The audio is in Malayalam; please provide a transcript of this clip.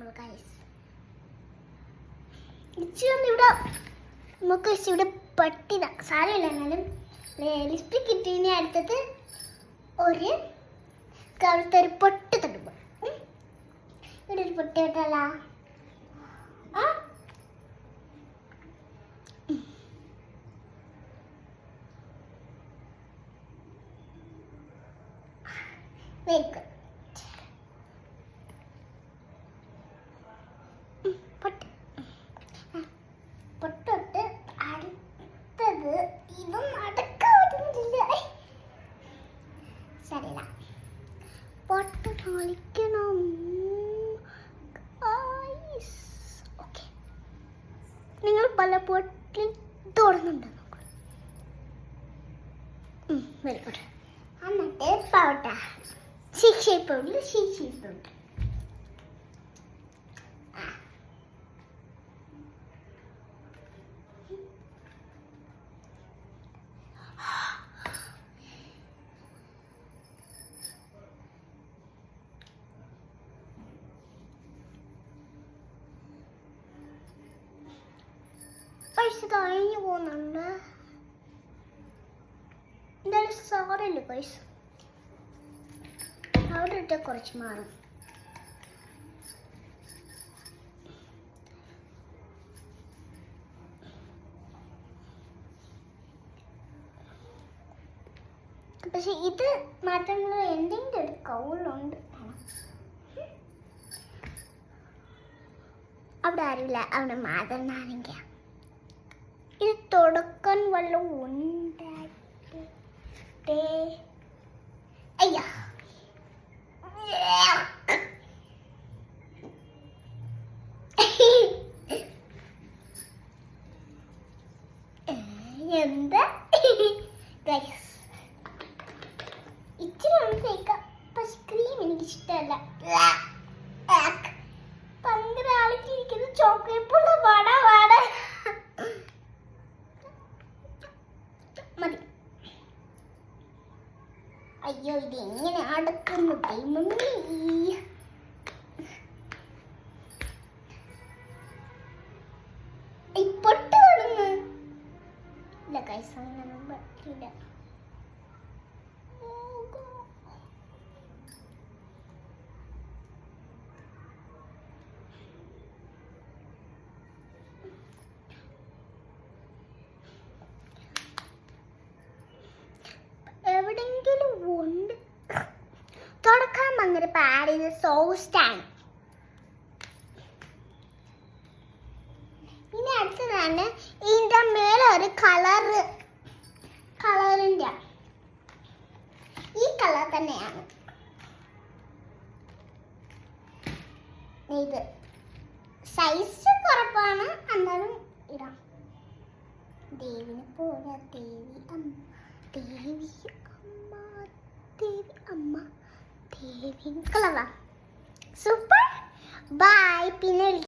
ഇവിടെ നമുക്ക് ഇവിടെ പട്ടിത സാരമില്ല. എന്നാലും ലിപ്സ്റ്റിക് കിട്ടിയതിനെ അടുത്തത് ഒരു കറുത്തൊരു പൊട്ട് തട്ടുമ്പോൾ ഇവിടെ ഒരു പൊട്ട് കേട്ടല്ല. Very good. പൊട്ടൊട്ട് അടുത്തത് ഇതും അടക്കാൻ പറ്റുന്നില്ല. ശരിയല്ല, പൊട്ട് കളിക്കണം. ഓക്കെ, നിങ്ങൾ പല പൊട്ടിൽ തോടുന്നുണ്ടോ? Very good. എന്നിട്ട് പൗഡർ പൗഡർ പൈസ കഴിഞ്ഞു പോകുന്നുണ്ട്. എന്തായാലും സാറില്ല പൈസ അവിടെ ഇട്ട് കുറച്ച് മാറും. പക്ഷെ ഇത് മാറ്റങ്ങൾ എന്തെങ്കിലും ഒരു കൗളുണ്ട്. അവിടെ ആരുമില്ല, അവിടെ മാതന്നാണെങ്കിൽ ഇത് തുടക്കാൻ വല്ലതും ഉണ്ടായിട്ട്. അയ്യാ, എന്താ ഇച്ചിരി ഒന്ന് തേക്കാം. പക്ഷെ ക്രീം എനിക്ക് ഇഷ്ടമല്ല. ഭയങ്കര ആളിക്കിരിക്കുന്നത് ചോക്ലേറ്റുള്ള വട മതി. അയ്യോ, ഇത് എങ്ങനെ അടക്കുന്നു മമ്മി? പൊട്ട് കാണുന്നു ഇല്ല കൈസ, അങ്ങനെ പറ്റില്ല. എവിടെങ്കിലും ഉണ്ട് തുടക്കാൻ വന്നിട്ട് പാടിയത് സോസ്റ്റാണ്. ഇനി അടുത്തതാണ് ഇതിൻ്റെ മേലെ ഒരു കളറിൻ്റെ ഈ കളർ തന്നെയാണ് ഇത്. സൈസ് കുറവാണ്, എന്നാലും ഇടാം. ദേവിനെ പോലെ ദേവി അമ്മ കളറാ. സൂപ്പർ. ബൈ. പിന്നെ